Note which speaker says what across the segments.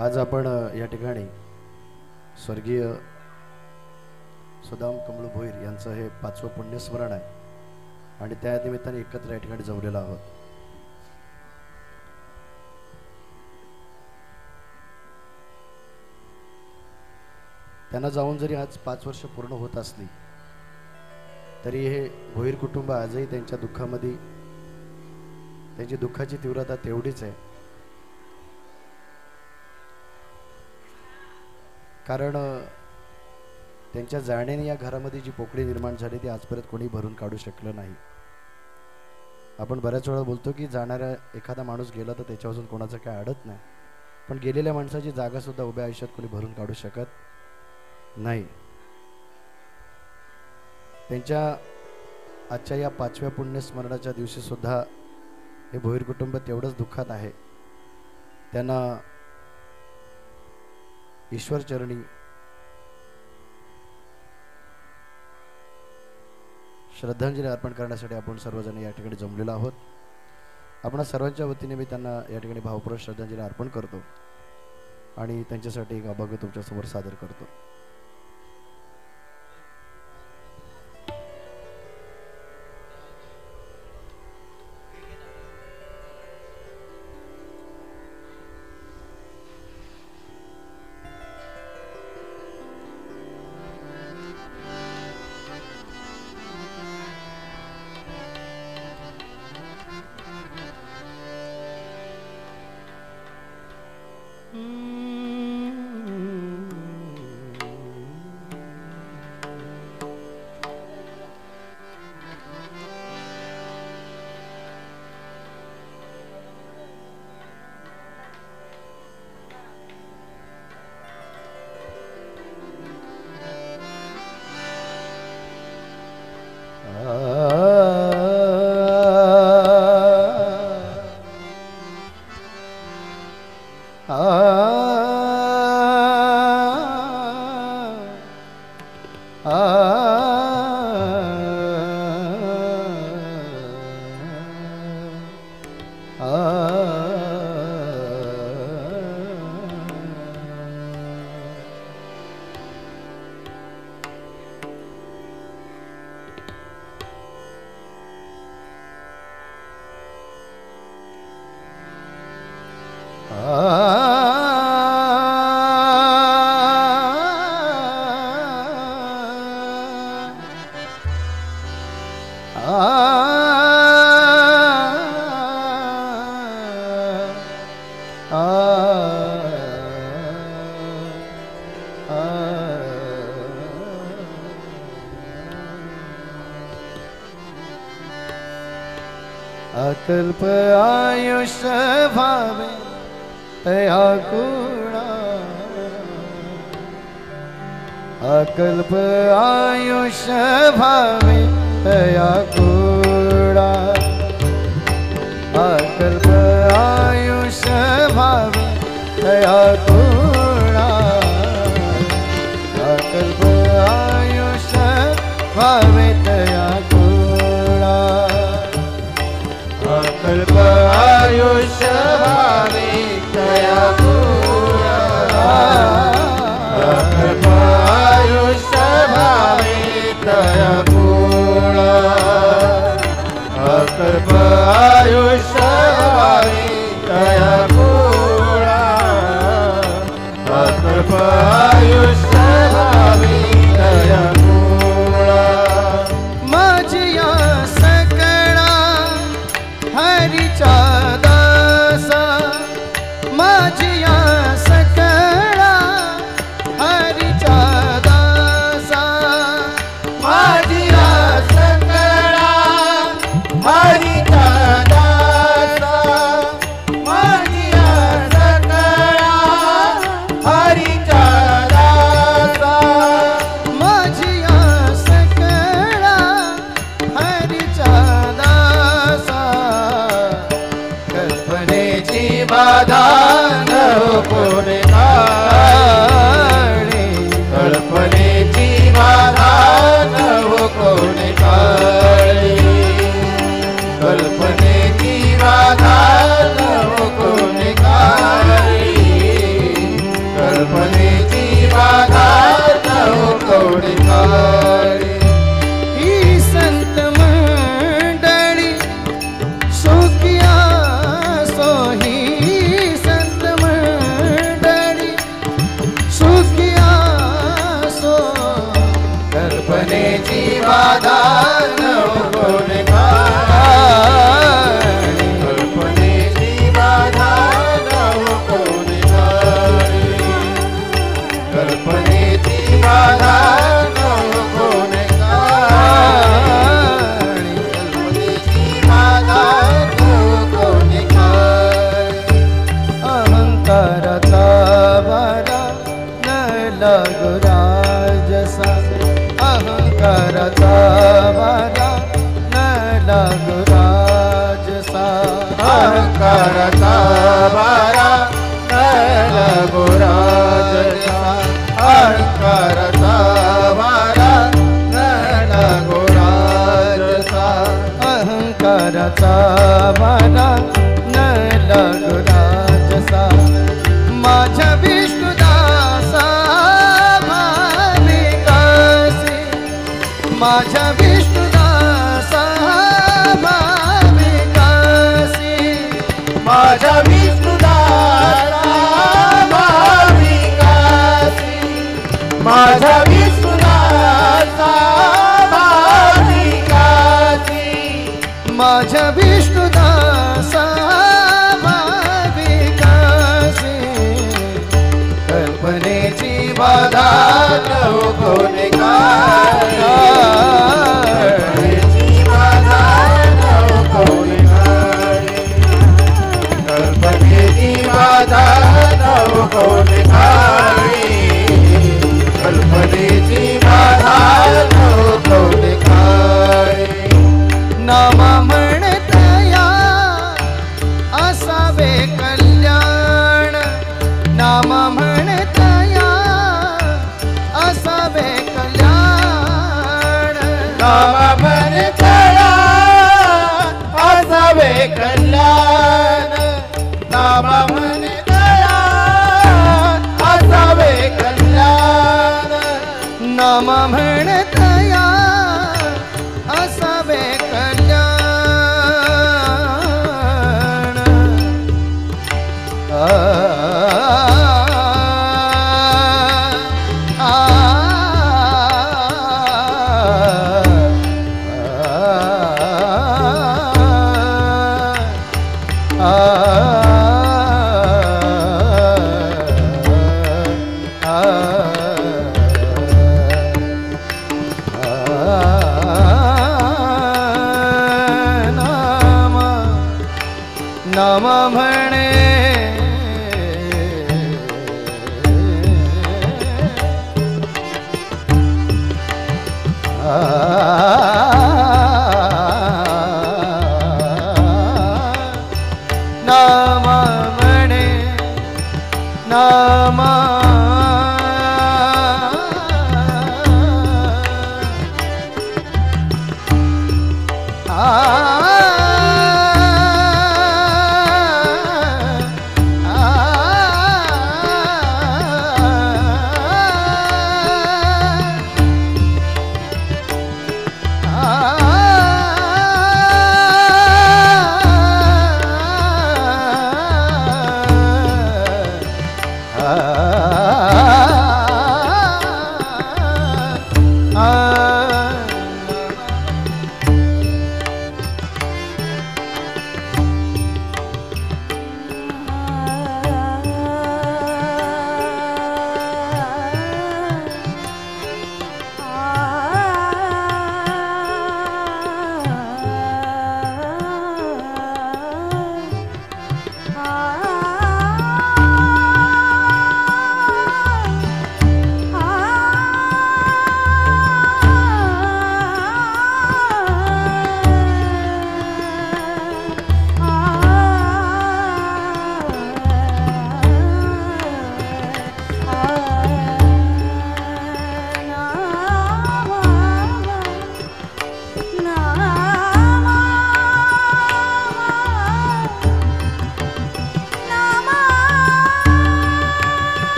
Speaker 1: आज आपण या ठिकाणी स्वर्गीय सुदाम कमळू भोईर यांचं हे 5वं पुण्यस्मरण आहे आणि त्या निमित्ताने एकत्र या ठिकाणी जमलेलो आहोत। त्यांना जाऊन जरी आज 5 वर्ष पूर्ण होत असली तरी हे भोईर कुटुंब आजही त्यांच्या दुःखामध्ये त्यांची दुःखाची तीव्रता तेवढीच आहे, कारण त्यांच्या जाण्याने या घरामध्ये जी पोकळी निर्माण झाली ती आजपर्यंत कोणी भरून काढू शकलं नाही। आपण बऱ्याच वेळा बोलतो की जाणारा एखादा माणूस गेला तर त्याच्यापासून कोणाचं काय अडत नाही, पण गेलेल्या माणसाची जागा सुद्धा उभ्या आयुष्यात कोणी भरून काढू शकत नाही। त्यांच्या आजच्या या 5व्या पुण्यस्मरणाच्या दिवशी सुद्धा हे भोईर कुटुंब तेवढंच दुःखात आहे। त्यांना ईश्वर चरणी श्रद्धांजली अर्पण करण्यासाठी आपण सर्वजण या ठिकाणी जमलेलो आहोत। आपण सर्वांच्या वतीने मी त्यांना या ठिकाणी भावपूर्ण श्रद्धांजली अर्पण करतो आणि त्यांच्यासाठी एक अभंग तुमच्या समोर सादर करतो। अकल्प आयुष्य भावे तया कुणा, अकल्प आयुष्य भावे तया कुणा, अकल्प आयुष्य भावे तया कुणा, अकल्प आयुष्य भावे तया कुणा, अकल्प आयुष्य भावे तया कुणा, अकल्प आयुष्य भावे तया कुणा, अकल्प आयुष्य भावे तया कुणा, अकल्प आयुष्य भावे तया कुणा, माझ्या सकळा हरीचा दासा, माझ्या सकळा हरीचा दासा, माझ्या सकळा हरीचा दासा, माझ्या सकळा हरीचा दासा, माझ्या सकळा हरीचा दासा, कल्पनेची बाधा न कोणी काढी, कल्पनेची बाधा न कोणी काढी, कल्पनेची बाधा न कोणी काढी, वारा न लागो राजसा माझ्या विष्णुदासा भाविकासी माझ्या विष्णुदासा भाविकासी
Speaker 2: माझ्या विष्णुदासा भाविकासी माझ्या विष्णुदासा भाविकासी
Speaker 1: माझ्या विष्णुदासा भाविकासी कल्पनेची बाधा
Speaker 2: नको निघाली कल्पनेची बाधा नको निघाली कल्पनेची बाधा नको निघाली कल्पनेची बाधा नको निघाली
Speaker 1: नाम म्हणतया असावे कल्याण नाम म्हणतया असावे कल्याण
Speaker 2: नाम म्हणतया असावे कल्याण नाम म्हणतया असावे कल्याण
Speaker 1: नाम म्हणतया असावे कल्याण नाम म्हणे नाम म्हणे नाम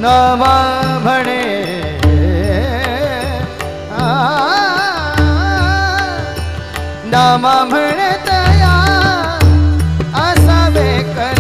Speaker 1: नाम म्हणे नाम म्हणतया असावे कल्याण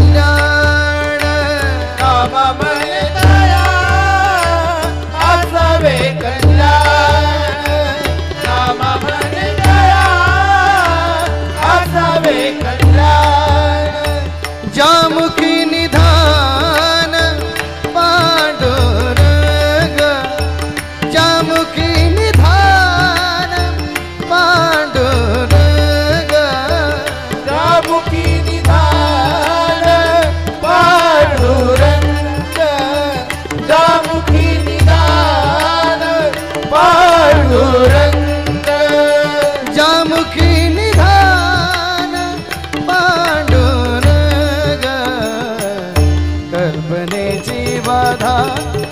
Speaker 1: कल्पनेची बाधा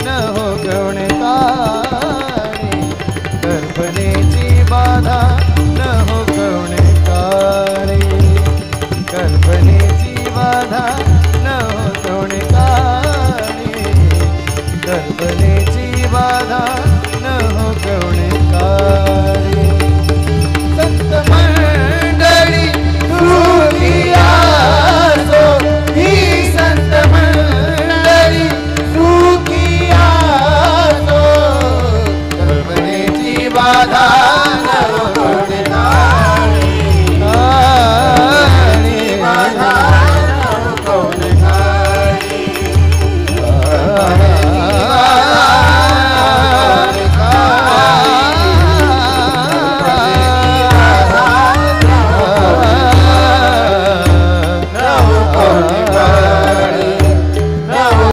Speaker 1: न हो कोणतारी कल्पनेची बाधा